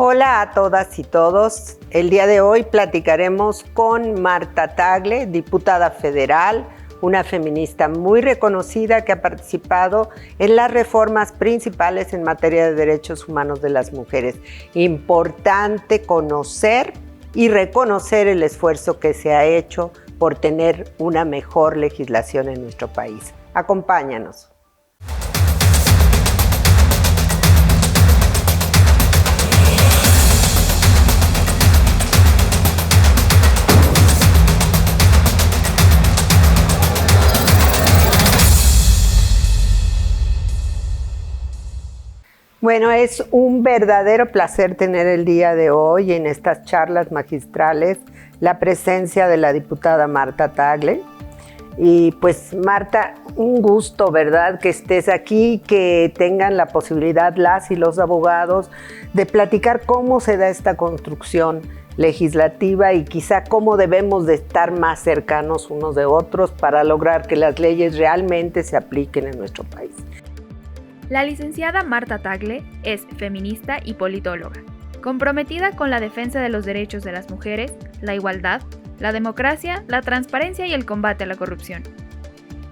Hola a todas y todos. El día de hoy platicaremos con Marta Tagle, diputada federal, una feminista muy reconocida que ha participado en las reformas principales en materia de derechos humanos de las mujeres. Importante conocer y reconocer el esfuerzo que se ha hecho por tener una mejor legislación en nuestro país. Acompáñanos. Bueno, es un verdadero placer tener el día de hoy en estas charlas magistrales la presencia de la diputada Marta Tagle. Y pues Marta, un gusto, ¿verdad?, que estés aquí, que tengan la posibilidad las y los abogados de platicar cómo se da esta construcción legislativa y quizá cómo debemos de estar más cercanos unos de otros para lograr que las leyes realmente se apliquen en nuestro país. La licenciada Marta Tagle es feminista y politóloga, comprometida con la defensa de los derechos de las mujeres, la igualdad, la democracia, la transparencia y el combate a la corrupción.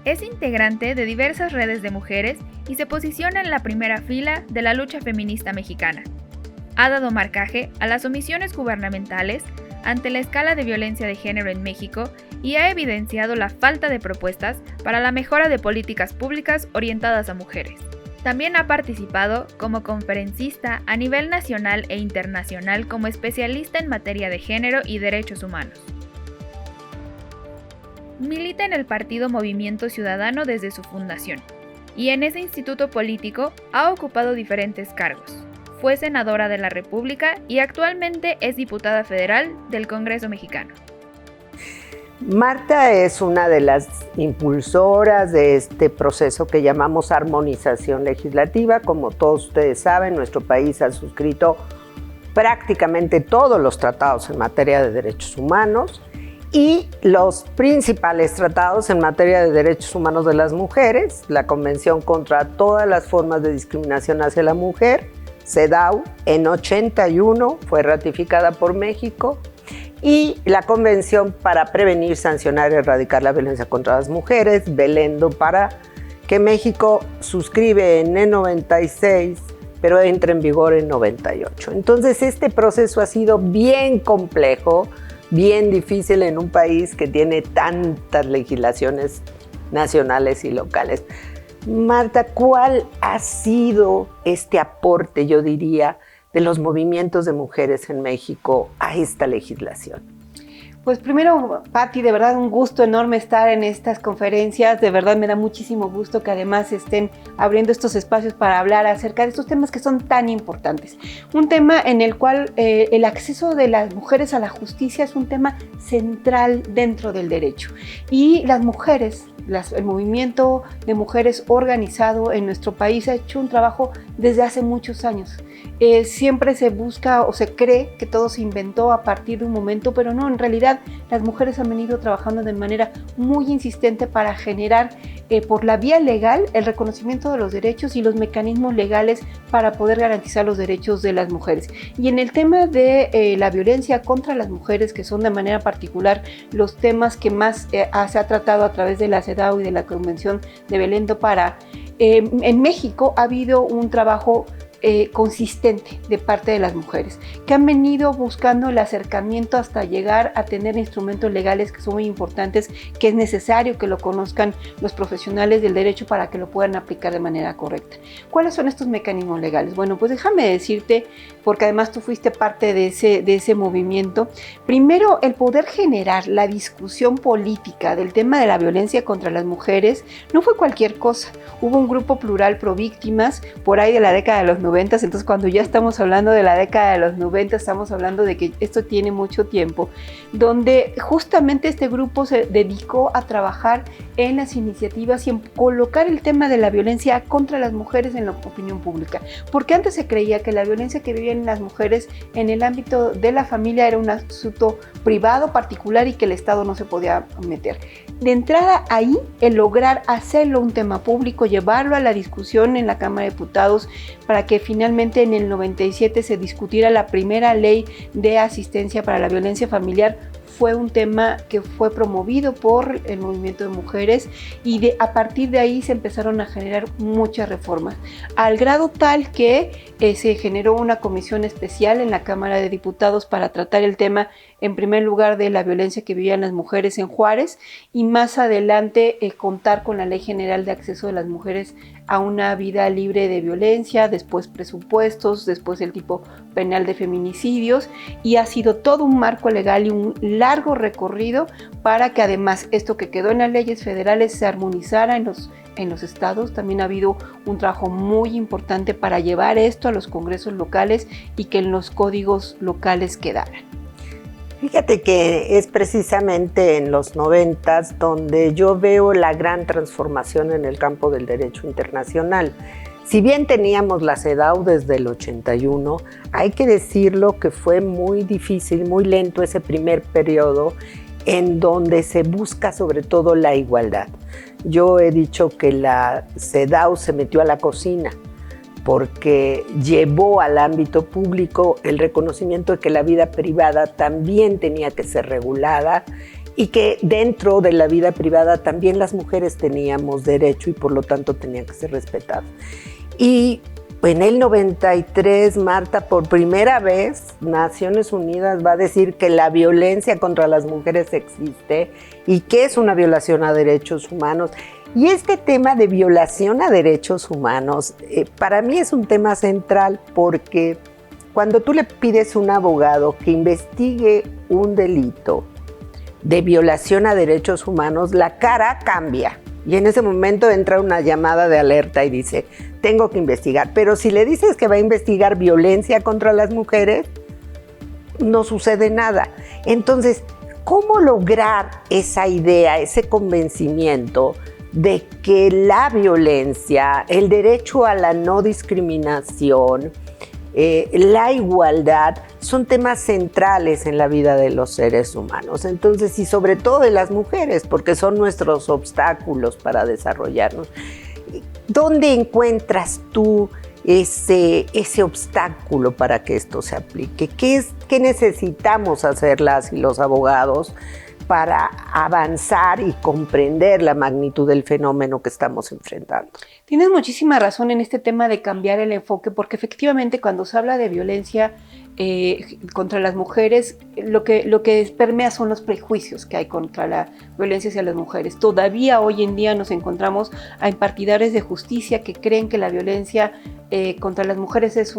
Es integrante de diversas redes de mujeres y se posiciona en la primera fila de la lucha feminista mexicana. Ha dado marcaje a las omisiones gubernamentales ante la escala de violencia de género en México y ha evidenciado la falta de propuestas para la mejora de políticas públicas orientadas a mujeres. También ha participado como conferencista a nivel nacional e internacional como especialista en materia de género y derechos humanos. Milita en el partido Movimiento Ciudadano desde su fundación, y en ese instituto político ha ocupado diferentes cargos. Fue senadora de la República y actualmente es diputada federal del Congreso mexicano. Marta es una de las impulsoras de este proceso que llamamos armonización legislativa. Como todos ustedes saben, nuestro país ha suscrito prácticamente todos los tratados en materia de derechos humanos y los principales tratados en materia de derechos humanos de las mujeres, la Convención contra todas las formas de discriminación hacia la mujer, CEDAW, en 81 fue ratificada por México, y la Convención para prevenir, sancionar y erradicar la violencia contra las mujeres, Belén do Pará, que México suscribe en el 96, pero entra en vigor en 98. Entonces este proceso ha sido bien complejo, bien difícil en un país que tiene tantas legislaciones nacionales y locales. Marta, ¿cuál ha sido este aporte, yo diría, de los movimientos de mujeres en México a esta legislación? Pues primero, Pati, de verdad un gusto enorme estar en estas conferencias. De verdad me da muchísimo gusto que además estén abriendo estos espacios para hablar acerca de estos temas que son tan importantes. Un tema en el cual el acceso de las mujeres a la justicia es un tema central dentro del derecho. Y las mujeres, el movimiento de mujeres organizado en nuestro país ha hecho un trabajo desde hace muchos años. Siempre se busca o se cree que todo se inventó a partir de un momento, pero no, en realidad las mujeres han venido trabajando de manera muy insistente para generar por la vía legal el reconocimiento de los derechos y los mecanismos legales para poder garantizar los derechos de las mujeres. Y en el tema de la violencia contra las mujeres, que son de manera particular los temas que más se ha tratado a través de la CEDAW y de la Convención de Belén do Pará, en México ha habido un trabajo consistente de parte de las mujeres, que han venido buscando el acercamiento hasta llegar a tener instrumentos legales que son muy importantes, que es necesario que lo conozcan los profesionales del derecho para que lo puedan aplicar de manera correcta. ¿Cuáles son estos mecanismos legales? Bueno, pues déjame decirte, porque además tú fuiste parte de ese movimiento. Primero, el poder generar la discusión política del tema de la violencia contra las mujeres no fue cualquier cosa. Hubo un grupo plural pro víctimas por ahí de la década de los 90, entonces cuando ya estamos hablando de la década de los 90, estamos hablando de que esto tiene mucho tiempo, donde justamente este grupo se dedicó a trabajar en las iniciativas y en colocar el tema de la violencia contra las mujeres en la opinión pública, porque antes se creía que la violencia que vivían las mujeres en el ámbito de la familia era un asunto privado, particular, y que el Estado no se podía meter. De entrada ahí, el lograr hacerlo un tema público, llevarlo a la discusión en la Cámara de Diputados para que que finalmente en el 97 se discutiera la primera ley de asistencia para la violencia familiar. Fue un tema que fue promovido por el movimiento de mujeres y a partir de ahí se empezaron a generar muchas reformas, al grado tal que se generó una comisión especial en la Cámara de Diputados para tratar el tema, en primer lugar, de la violencia que vivían las mujeres en Juárez, y más adelante contar con la Ley General de Acceso de las Mujeres a una vida libre de violencia, después presupuestos, después el tipo penal de feminicidios, y ha sido todo un marco legal y un largo recorrido para que además esto que quedó en las leyes federales se armonizara en los estados. También ha habido un trabajo muy importante para llevar esto a los congresos locales y que en los códigos locales quedaran. Fíjate que es precisamente en los 90s donde yo veo la gran transformación en el campo del derecho internacional. Si bien teníamos la CEDAW desde el 81, hay que decirlo que fue muy difícil, muy lento ese primer periodo en donde se busca sobre todo la igualdad. Yo he dicho que la CEDAW se metió a la cocina porque llevó al ámbito público el reconocimiento de que la vida privada también tenía que ser regulada y que dentro de la vida privada también las mujeres teníamos derecho y por lo tanto tenía que ser respetado. Y en el 93, Marta, por primera vez, Naciones Unidas va a decir que la violencia contra las mujeres existe y que es una violación a derechos humanos. Y este tema de violación a derechos humanos, para mí es un tema central porque cuando tú le pides a un abogado que investigue un delito de violación a derechos humanos, la cara cambia. Y en ese momento entra una llamada de alerta y dice, tengo que investigar. Pero si le dices que va a investigar violencia contra las mujeres, no sucede nada. Entonces, ¿cómo lograr esa idea, ese convencimiento de que la violencia, el derecho a la no discriminación, la igualdad son temas centrales en la vida de los seres humanos? Entonces, y sobre todo de las mujeres, porque son nuestros obstáculos para desarrollarnos. ¿Dónde encuentras tú ese obstáculo para que esto se aplique? ¿Qué necesitamos hacer las y los abogados para avanzar y comprender la magnitud del fenómeno que estamos enfrentando? Tienes muchísima razón en este tema de cambiar el enfoque, porque efectivamente cuando se habla de violencia contra las mujeres, lo que permea son los prejuicios que hay contra la violencia hacia las mujeres. Todavía hoy en día nos encontramos a partidarios de justicia que creen que la violencia contra las mujeres es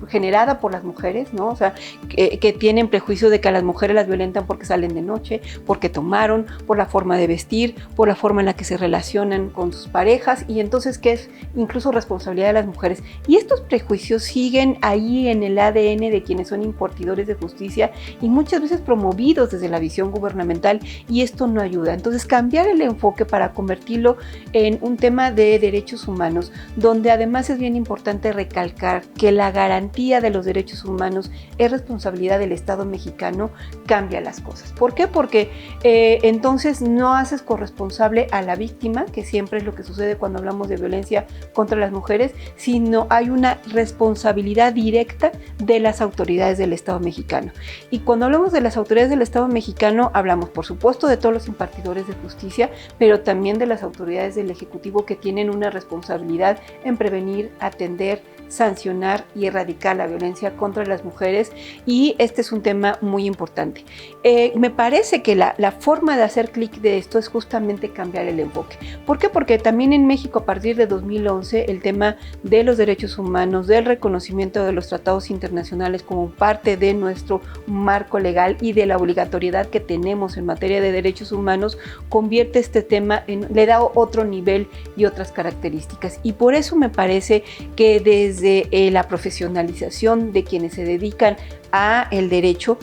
generada por las mujeres, ¿no? O sea, que tienen prejuicio de que a las mujeres las violentan porque salen de noche, porque tomaron, por la forma de vestir, por la forma en la que se relacionan con sus parejas, y entonces que es incluso responsabilidad de las mujeres. Y estos prejuicios siguen ahí en el ADN de quienes son impartidores de justicia y muchas veces promovidos desde la visión gubernamental, y esto no ayuda. Entonces, cambiar el enfoque para convertirlo en un tema de derechos humanos, donde además es bien importante recalcar que la garantía de los derechos humanos es responsabilidad del Estado mexicano, cambia las cosas. ¿Por qué? Porque entonces no haces corresponsable a la víctima, que siempre es lo que sucede cuando hablamos de violencia contra las mujeres, sino hay una responsabilidad directa de las autoridades del Estado mexicano. Y cuando hablamos de las autoridades del Estado mexicano, hablamos por supuesto de todos los impartidores de justicia, pero también de las autoridades del Ejecutivo, que tienen una responsabilidad en prevenir, atender, sancionar y erradicar la violencia contra las mujeres, y este es un tema muy importante. Me parece que la forma de hacer clic de esto es justamente cambiar el enfoque. ¿Por qué? Porque también en México a partir de 2011 el tema de los derechos humanos, del reconocimiento de los tratados internacionales como parte de nuestro marco legal y de la obligatoriedad que tenemos en materia de derechos humanos, convierte este tema le da otro nivel y otras características, y por eso me parece que desde la profesionalización de quienes se dedican a el derecho,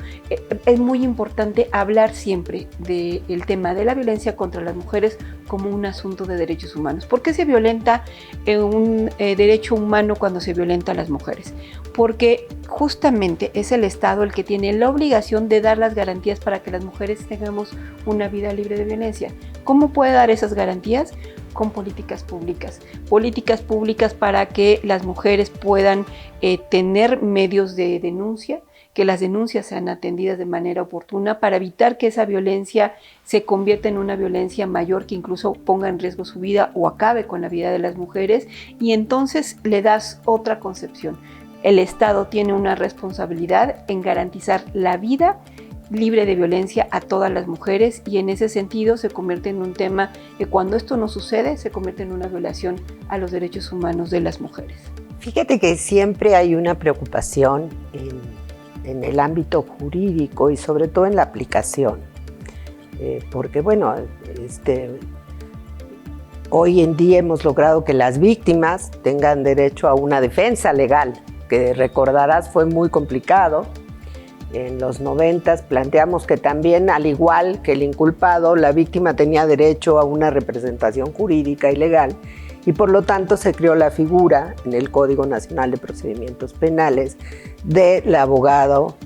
es muy importante hablar siempre del tema de la violencia contra las mujeres como un asunto de derechos humanos. ¿Por qué se violenta un derecho humano cuando se violenta a las mujeres? porque justamente es el Estado el que tiene la obligación de dar las garantías para que las mujeres tengamos una vida libre de violencia. ¿Cómo puede dar esas garantías? Con políticas públicas para que las mujeres puedan tener medios de denuncia, que las denuncias sean atendidas de manera oportuna para evitar que esa violencia se convierta en una violencia mayor que incluso ponga en riesgo su vida o acabe con la vida de las mujeres, y entonces le das otra concepción. El Estado tiene una responsabilidad en garantizar la vida libre de violencia a todas las mujeres, y en ese sentido se convierte en un tema que cuando esto no sucede se convierte en una violación a los derechos humanos de las mujeres. Fíjate que siempre hay una preocupación en el ámbito jurídico y sobre todo en la aplicación, porque bueno, hoy en día hemos logrado que las víctimas tengan derecho a una defensa legal, que recordarás fue muy complicado. En los 90 planteamos que también, al igual que el inculpado, la víctima tenía derecho a una representación jurídica y legal, y por lo tanto se creó la figura en el Código Nacional de Procedimientos Penales del abogado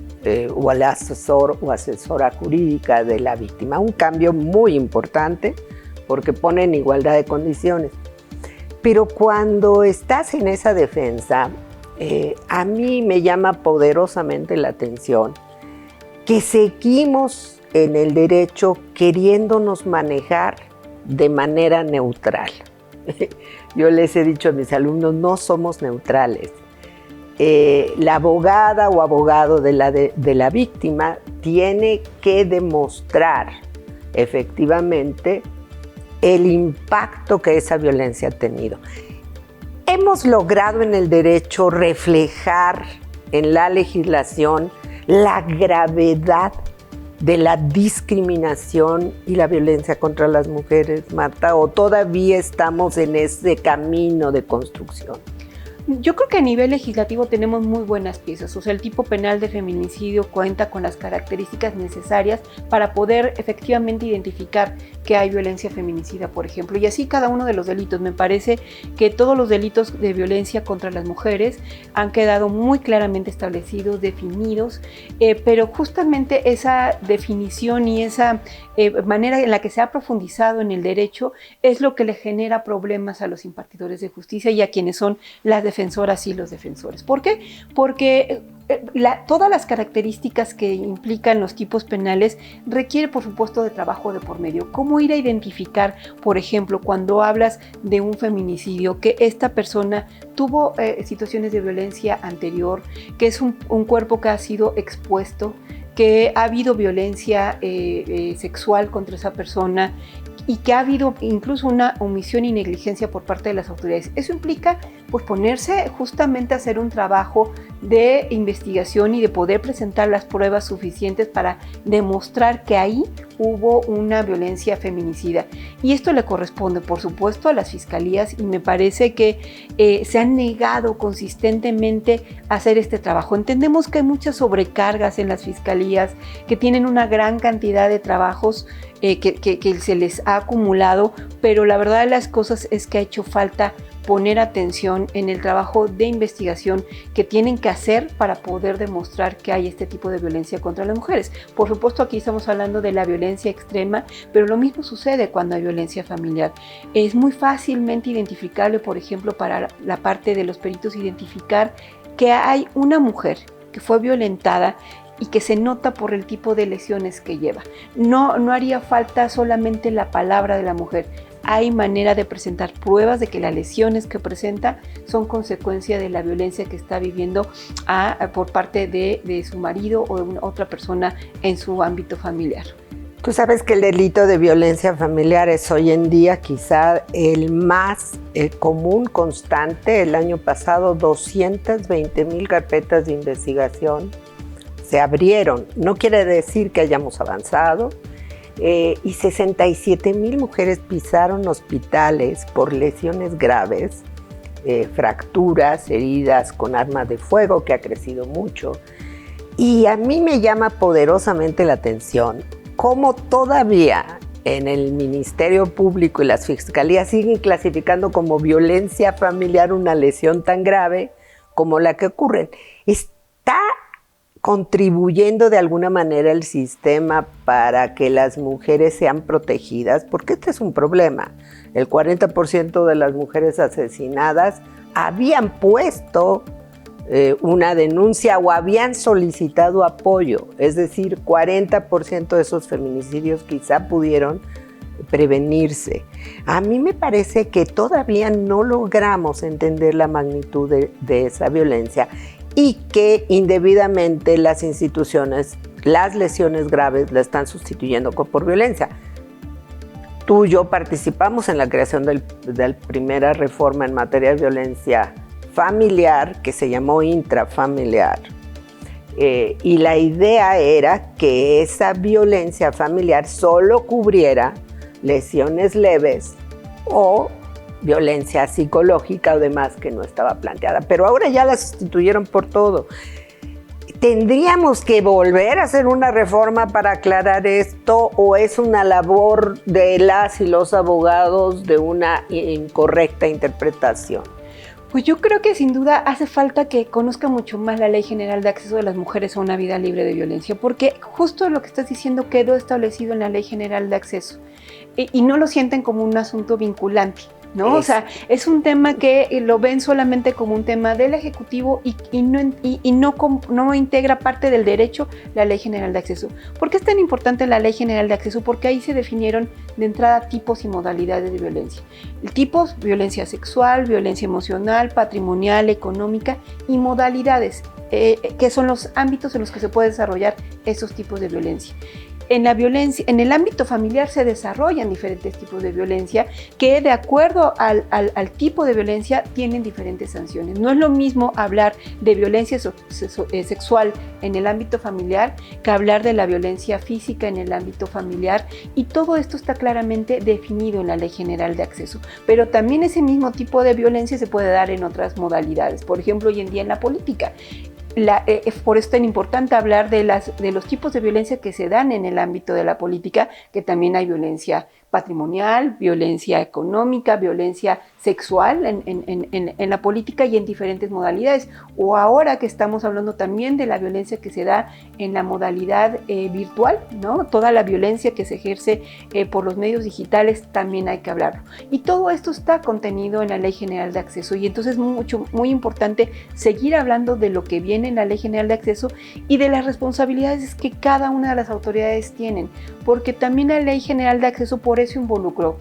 o el asesor o asesora jurídica de la víctima. Un cambio muy importante porque pone en igualdad de condiciones. Pero cuando estás en esa defensa, a mí me llama poderosamente la atención que seguimos en el derecho queriéndonos manejar de manera neutral. Yo les he dicho a mis alumnos, no somos neutrales. La abogada o abogado de la víctima tiene que demostrar efectivamente el impacto que esa violencia ha tenido. Hemos logrado en el derecho reflejar en la legislación la gravedad de la discriminación y la violencia contra las mujeres, Marta, ¿o todavía estamos en ese camino de construcción? Yo creo que a nivel legislativo tenemos muy buenas piezas. O sea, el tipo penal de feminicidio cuenta con las características necesarias para poder efectivamente identificar que hay violencia feminicida, por ejemplo, y así cada uno de los delitos. Me parece que todos los delitos de violencia contra las mujeres han quedado muy claramente establecidos, definidos, pero justamente esa definición y esa manera en la que se ha profundizado en el derecho es lo que le genera problemas a los impartidores de justicia y a quienes son las defensoras y los defensores. ¿Por qué? Porque todas las características que implican los tipos penales requiere, por supuesto, de trabajo de por medio. ¿Cómo ir a identificar, por ejemplo, cuando hablas de un feminicidio, que esta persona tuvo situaciones de violencia anterior, que es un cuerpo que ha sido expuesto, que ha habido violencia sexual contra esa persona y que ha habido incluso una omisión y negligencia por parte de las autoridades? Eso implica pues ponerse justamente a hacer un trabajo de investigación y de poder presentar las pruebas suficientes para demostrar que ahí hubo una violencia feminicida. Y esto le corresponde, por supuesto, a las fiscalías, y me parece que se han negado consistentemente a hacer este trabajo. Entendemos que hay muchas sobrecargas en las fiscalías, que tienen una gran cantidad de trabajos que se les ha acumulado, pero la verdad de las cosas es que ha hecho falta poner atención en el trabajo de investigación que tienen que hacer para poder demostrar que hay este tipo de violencia contra las mujeres. Por supuesto, aquí estamos hablando de la violencia extrema, pero lo mismo sucede cuando hay violencia familiar. Es muy fácilmente identificable, por ejemplo, para la parte de los peritos, identificar que hay una mujer que fue violentada y que se nota por el tipo de lesiones que lleva. No haría falta solamente la palabra de la mujer. Hay manera de presentar pruebas de que las lesiones que presenta son consecuencia de la violencia que está viviendo por parte de su marido o de otra persona en su ámbito familiar. Tú sabes que el delito de violencia familiar es hoy en día quizá el más común, constante. El año pasado 220,000 carpetas de investigación se abrieron. No quiere decir que hayamos avanzado. Y 67,000 mujeres pisaron hospitales por lesiones graves, fracturas, heridas con armas de fuego, que ha crecido mucho. Y a mí me llama poderosamente la atención cómo todavía en el Ministerio Público y las fiscalías siguen clasificando como violencia familiar una lesión tan grave como la que ocurren. ¿Está contribuyendo de alguna manera el sistema para que las mujeres sean protegidas? Porque este es un problema. El 40% de las mujeres asesinadas habían puesto una denuncia o habían solicitado apoyo. Es decir, 40% de esos feminicidios quizá pudieron prevenirse. A mí me parece que todavía no logramos entender la magnitud de esa violencia y que indebidamente las instituciones, las lesiones graves la están sustituyendo por violencia. Tú y yo participamos en la creación de la primera reforma en materia de violencia familiar, que se llamó intrafamiliar. Y la idea era que esa violencia familiar solo cubriera lesiones leves o violencia psicológica o demás que no estaba planteada. Pero ahora ya la sustituyeron por todo. ¿Tendríamos que volver a hacer una reforma para aclarar esto o es una labor de las y los abogados de una incorrecta interpretación? Pues yo creo que sin duda hace falta que conozca mucho más la Ley General de Acceso de las Mujeres a una Vida Libre de Violencia, porque justo lo que estás diciendo quedó establecido en la Ley General de Acceso y no lo sienten como un asunto vinculante, ¿no? O sea, es un tema que lo ven solamente como un tema del Ejecutivo y no integra parte del derecho la Ley General de Acceso. ¿Por qué es tan importante la Ley General de Acceso? Porque ahí se definieron de entrada tipos y modalidades de violencia. El tipo, violencia sexual, violencia emocional, patrimonial, económica y modalidades, que son los ámbitos en los que se puede desarrollar esos tipos de violencia. En el ámbito familiar se desarrollan diferentes tipos de violencia que de acuerdo al tipo de violencia tienen diferentes sanciones. No es lo mismo hablar de violencia sexual en el ámbito familiar que hablar de la violencia física en el ámbito familiar, y todo esto está claramente definido en la Ley General de Acceso. Pero también ese mismo tipo de violencia se puede dar en otras modalidades, por ejemplo hoy en día en la política. Por eso es tan importante hablar de los tipos de violencia que se dan en el ámbito de la política, que también hay violencia patrimonial, violencia económica, violencia sexual en la política y en diferentes modalidades. O ahora que estamos hablando también de la violencia que se da en la modalidad virtual, ¿no? Toda la violencia que se ejerce por los medios digitales también hay que hablarlo. Y todo esto está contenido en la Ley General de Acceso, y entonces es muy importante seguir hablando de lo que viene en la Ley General de Acceso y de las responsabilidades que cada una de las autoridades tienen, porque también la Ley General de Acceso por eso involucró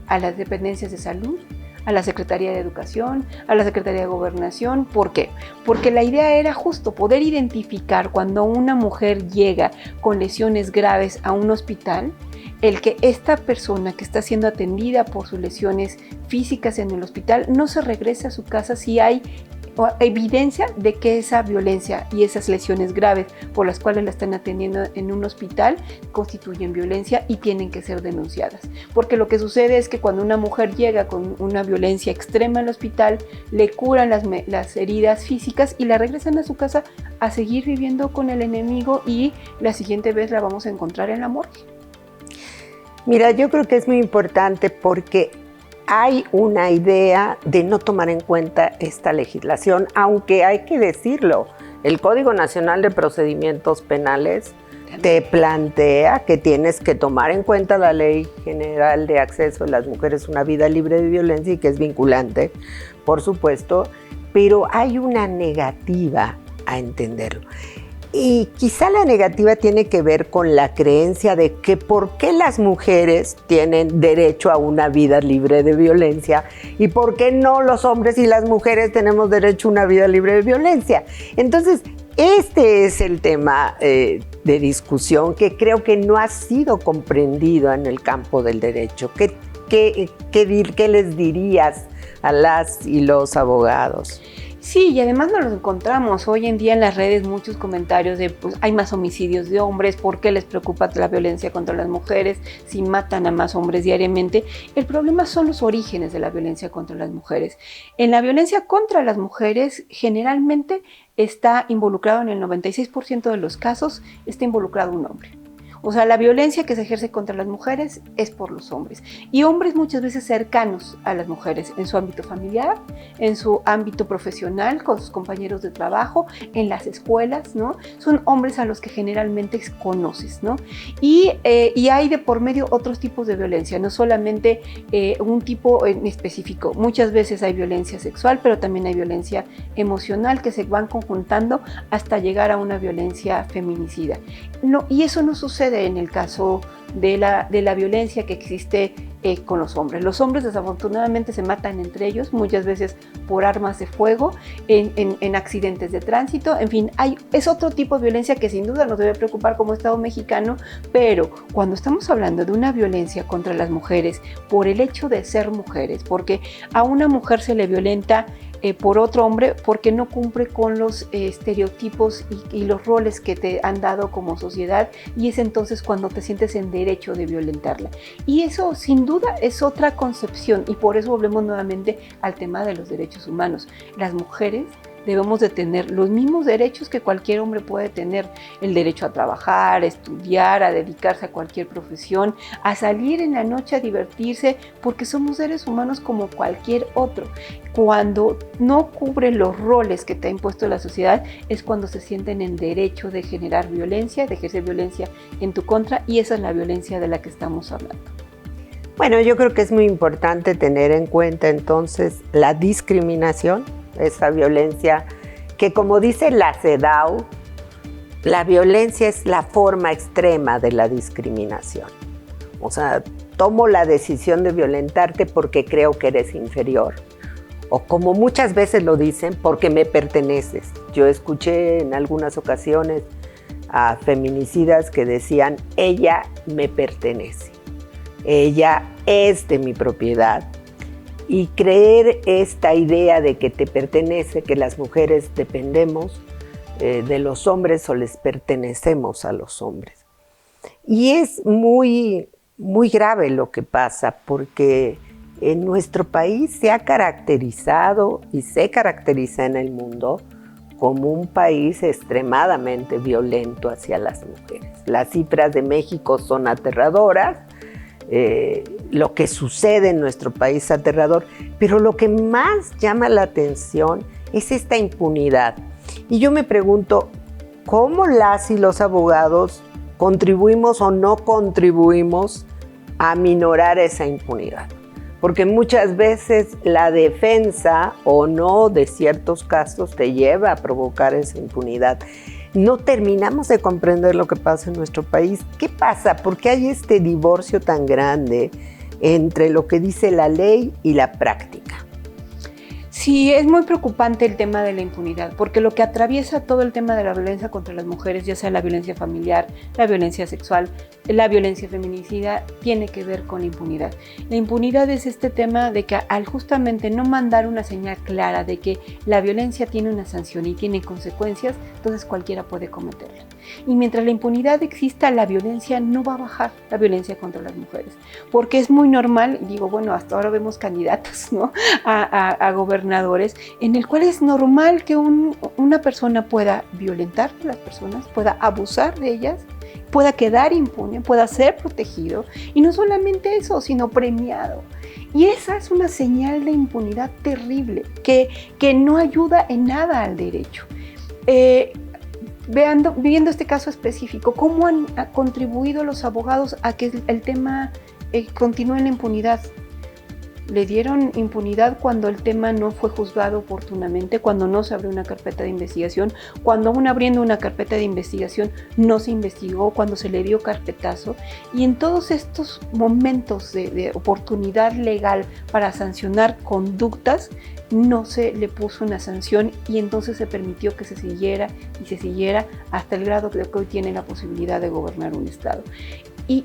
a las dependencias de salud, a la Secretaría de Educación, a la Secretaría de Gobernación. ¿Por qué? Porque la idea era justo poder identificar cuando una mujer llega con lesiones graves a un hospital, el que esta persona que está siendo atendida por sus lesiones físicas en el hospital no se regrese a su casa si hay evidencia de que esa violencia y esas lesiones graves por las cuales la están atendiendo en un hospital constituyen violencia y tienen que ser denunciadas. Porque lo que sucede es que cuando una mujer llega con una violencia extrema al hospital, le curan las heridas físicas y la regresan a su casa a seguir viviendo con el enemigo, y la siguiente vez la vamos a encontrar en la morgue. Mira, yo creo que es muy importante porque hay una idea de no tomar en cuenta esta legislación, aunque hay que decirlo, el Código Nacional de Procedimientos Penales te plantea que tienes que tomar en cuenta la Ley General de Acceso de las Mujeres a una Vida Libre de Violencia, y que es vinculante, por supuesto, pero hay una negativa a entenderlo. Y quizá la negativa tiene que ver con la creencia de que por qué las mujeres tienen derecho a una vida libre de violencia y por qué no los hombres y las mujeres tenemos derecho a una vida libre de violencia. Entonces, este es el tema de discusión que creo que no ha sido comprendido en el campo del derecho. ¿Qué les dirías a las y los abogados? Sí, y además nos los encontramos hoy en día en las redes muchos comentarios de pues hay más homicidios de hombres, ¿por qué les preocupa la violencia contra las mujeres si matan a más hombres diariamente? El problema son los orígenes de la violencia contra las mujeres. En la violencia contra las mujeres generalmente está involucrado, en el 96% de los casos, está involucrado un hombre. O sea, la violencia que se ejerce contra las mujeres es por los hombres. Y hombres muchas veces cercanos a las mujeres, en su ámbito familiar, en su ámbito profesional, con sus compañeros de trabajo, en las escuelas, ¿no? Son hombres a los que generalmente conoces, ¿no? Y hay de por medio otros tipos de violencia, no solamente un tipo en específico. Muchas veces hay violencia sexual, pero también hay violencia emocional que se van conjuntando hasta llegar a una violencia feminicida. No, y eso no sucede en el caso de la violencia que existe con los hombres. Los hombres desafortunadamente se matan entre ellos, muchas veces por armas de fuego, en accidentes de tránsito, en fin, es otro tipo de violencia que sin duda nos debe preocupar como Estado mexicano, pero cuando estamos hablando de una violencia contra las mujeres por el hecho de ser mujeres, porque a una mujer se le violenta por otro hombre porque no cumple con los estereotipos y los roles que te han dado como sociedad, y es entonces cuando te sientes en derecho de violentarla. Y eso sin duda es otra concepción, y por eso volvemos nuevamente al tema de los derechos humanos. Las mujeres debemos de tener los mismos derechos que cualquier hombre puede tener: el derecho a trabajar, a estudiar, a dedicarse a cualquier profesión, a salir en la noche a divertirse, porque somos seres humanos como cualquier otro. Cuando no cubren los roles que te ha impuesto la sociedad, es cuando se sienten en derecho de generar violencia, de ejercer violencia en tu contra, y esa es la violencia de la que estamos hablando. Bueno, yo creo que es muy importante tener en cuenta entonces la discriminación, esa violencia que, como dice la CEDAW, la violencia es la forma extrema de la discriminación. O sea, tomo la decisión de violentarte porque creo que eres inferior. O como muchas veces lo dicen, porque me perteneces. Yo escuché en algunas ocasiones a feminicidas que decían: ella me pertenece, ella es de mi propiedad. Y creer esta idea de que te pertenece, que las mujeres dependemos de los hombres o les pertenecemos a los hombres. Y es muy, muy grave lo que pasa, porque en nuestro país se ha caracterizado y se caracteriza en el mundo como un país extremadamente violento hacia las mujeres. Las cifras de México son aterradoras. Lo que sucede en nuestro país es aterrador, pero lo que más llama la atención es esta impunidad. Y yo me pregunto, ¿cómo las y los abogados contribuimos o no contribuimos a minorar esa impunidad? Porque muchas veces la defensa o no de ciertos casos te lleva a provocar esa impunidad. No terminamos de comprender lo que pasa en nuestro país. ¿Qué pasa? ¿Por qué hay este divorcio tan grande entre lo que dice la ley y la práctica? Sí, es muy preocupante el tema de la impunidad, porque lo que atraviesa todo el tema de la violencia contra las mujeres, ya sea la violencia familiar, la violencia sexual, la violencia feminicida, tiene que ver con la impunidad. La impunidad es este tema de que al justamente no mandar una señal clara de que la violencia tiene una sanción y tiene consecuencias, entonces cualquiera puede cometerla. Y mientras la impunidad exista, la violencia no va a bajar, la violencia contra las mujeres, porque es muy normal, digo, bueno, hasta ahora vemos candidatos, ¿no?, a gobernadores, en el cual es normal que una persona pueda violentar a las personas, pueda abusar de ellas, pueda quedar impune, pueda ser protegido, y no solamente eso, sino premiado. Y esa es una señal de impunidad terrible, que no ayuda en nada al derecho. Viendo este caso específico, ¿cómo han contribuido los abogados a que el tema continúe en la impunidad? Le dieron impunidad cuando el tema no fue juzgado oportunamente, cuando no se abrió una carpeta de investigación, cuando aún abriendo una carpeta de investigación no se investigó, cuando se le dio carpetazo. Y en todos estos momentos de oportunidad legal para sancionar conductas, no se le puso una sanción, y entonces se permitió que se siguiera y se siguiera hasta el grado de que hoy tiene la posibilidad de gobernar un estado. Y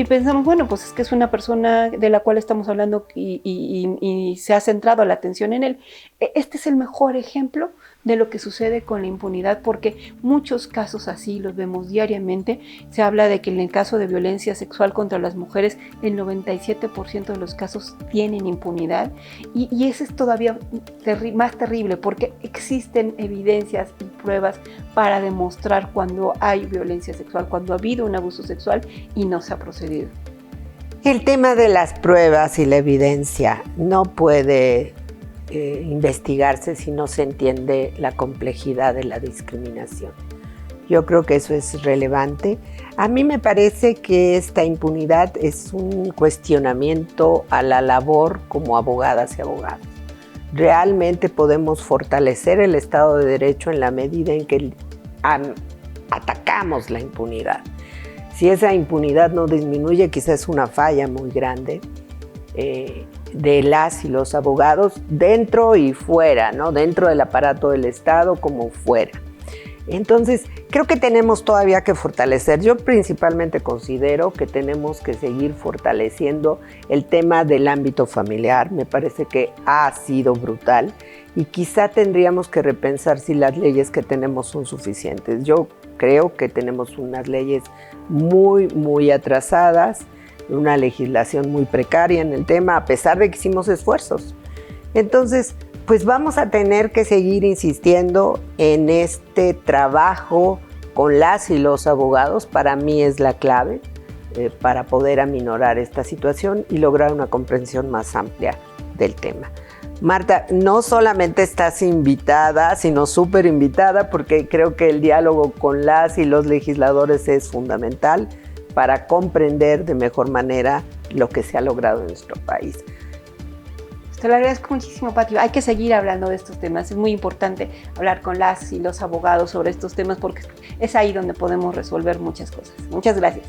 pensamos, bueno, pues es que es una persona de la cual estamos hablando y se ha centrado la atención en él. Este es el mejor ejemplo de lo que sucede con la impunidad, porque muchos casos así los vemos diariamente. Se habla de que en el caso de violencia sexual contra las mujeres, el 97% de los casos tienen impunidad, y eso es todavía más terrible, porque existen evidencias y pruebas para demostrar cuando hay violencia sexual, cuando ha habido un abuso sexual y no se ha procedido. El tema de las pruebas y la evidencia no puede investigarse si no se entiende la complejidad de la discriminación. Yo creo que eso es relevante. A mí me parece que esta impunidad es un cuestionamiento a la labor como abogadas y abogados. Realmente podemos fortalecer el Estado de Derecho en la medida en que atacamos la impunidad. Si esa impunidad no disminuye, quizás es una falla muy grande de las y los abogados dentro y fuera, ¿no? Dentro del aparato del Estado como fuera. Entonces, creo que tenemos todavía que fortalecer. Yo principalmente considero que tenemos que seguir fortaleciendo el tema del ámbito familiar. Me parece que ha sido brutal y quizá tendríamos que repensar si las leyes que tenemos son suficientes. Yo creo que tenemos unas leyes muy atrasadas, una legislación muy precaria en el tema, a pesar de que hicimos esfuerzos. Entonces, pues vamos a tener que seguir insistiendo en este trabajo con las y los abogados. Para mí es la clave para poder aminorar esta situación y lograr una comprensión más amplia del tema. Marta, no solamente estás invitada, sino súper invitada, porque creo que el diálogo con las y los legisladores es fundamental para comprender de mejor manera lo que se ha logrado en nuestro país. Te lo agradezco muchísimo, Pati. Hay que seguir hablando de estos temas. Es muy importante hablar con las y los abogados sobre estos temas, porque es ahí donde podemos resolver muchas cosas. Muchas gracias.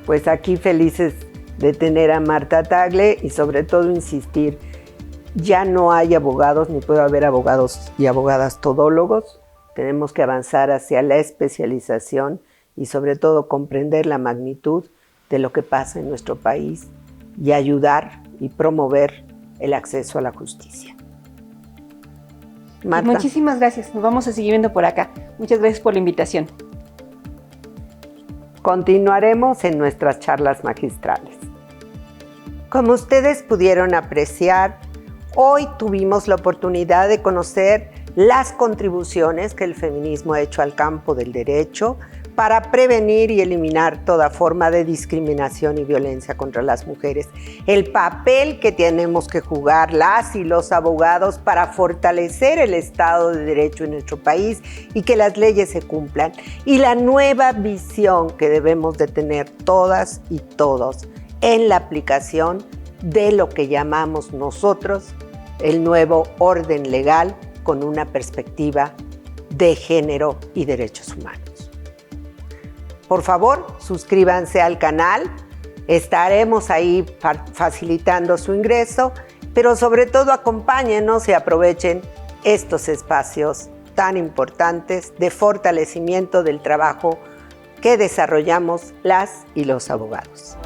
Pues aquí felices de tener a Marta Tagle y sobre todo insistir, ya no hay abogados ni puede haber abogados y abogadas todólogos. Tenemos que avanzar hacia la especialización y sobre todo comprender la magnitud de lo que pasa en nuestro país y ayudar y promover el acceso a la justicia. Marta. Muchísimas gracias. Nos vamos a seguir viendo por acá. Muchas gracias por la invitación. Continuaremos en nuestras charlas magistrales. Como ustedes pudieron apreciar, hoy tuvimos la oportunidad de conocer las contribuciones que el feminismo ha hecho al campo del derecho para prevenir y eliminar toda forma de discriminación y violencia contra las mujeres, el papel que tenemos que jugar las y los abogados para fortalecer el Estado de Derecho en nuestro país y que las leyes se cumplan, y la nueva visión que debemos de tener todas y todos en la aplicación de lo que llamamos nosotros el nuevo orden legal con una perspectiva de género y derechos humanos. Por favor, suscríbanse al canal, estaremos ahí facilitando su ingreso, pero sobre todo acompáñenos y aprovechen estos espacios tan importantes de fortalecimiento del trabajo que desarrollamos las y los abogados.